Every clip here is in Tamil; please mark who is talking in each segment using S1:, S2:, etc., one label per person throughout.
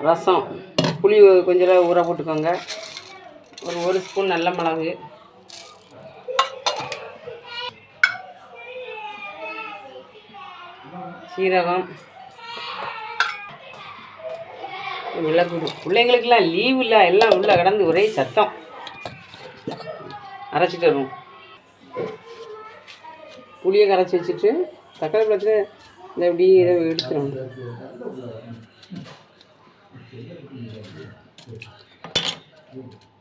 S1: ரசம் புளி கொஞ்சம் ஊற போட்டுக்கோங்க. ஒரு ஸ்பூன் நல்ல மிளகு, சீரகம், மிளகு. பிள்ளைங்களுக்கெல்லாம் லீவ் இல்லை, எல்லாம் உள்ளே கிடந்து ஒரே சத்தம். அரைச்சிட்டு வருவோம். புளியை கரைச்சி வச்சுட்டு தக்காளி பழத்தில் இந்த எப்படி இதை எடுத்துடும்.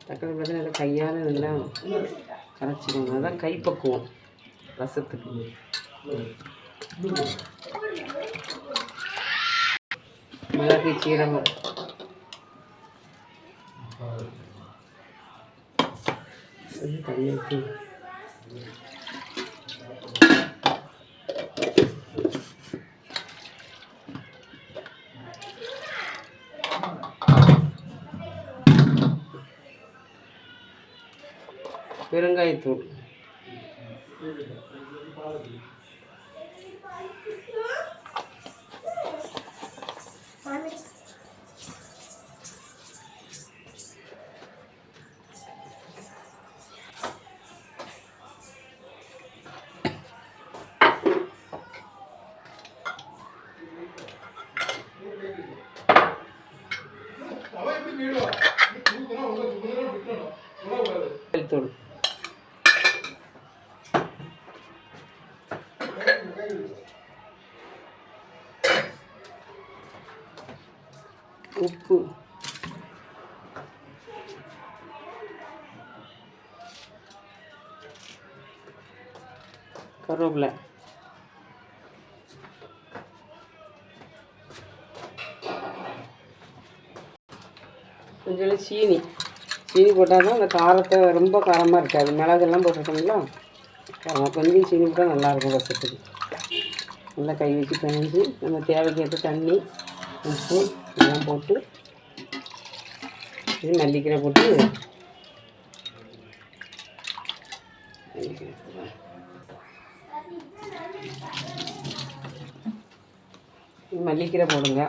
S1: தக்காளி பழத்தில் இதை கையால் நல்லா கரைச்சிக்கணும். அதுதான் கைப்பக்குவம் ரசத்துக்கு. மிளகு, சீரகம், தண்ணி ஊற்றி பெருங்காயத்தூள், தூள், உப்பு, கருவேப்பிலை, கொஞ்சம் சீனி போட்டால் தான் அந்த காரத்தை ரொம்ப காரமாக இருக்காது. மிளகெல்லாம் போட்டுருக்கோங்களா, கொஞ்சம் சீனி போட்டால் நல்லாயிருக்கும் ரசத்துக்கு. நல்லா கை வச்சு பிணைஞ்சி நம்ம தேவைக்கேற்ற தண்ணி, உப்பு எல்லாம் போட்டு இது மல்லிக்கீரை போட்டு மல்லிக்கீரை போடுங்க.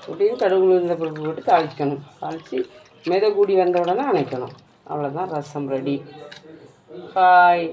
S1: போட்டு கடுகு உளுந்த பருப்பு போட்டு தாளிச்சிக்கணும். தாளித்து மெத கூடி வந்த உடனே அணைக்கணும். அவ்வளோதான், ரசம் ரெடி. பாய்.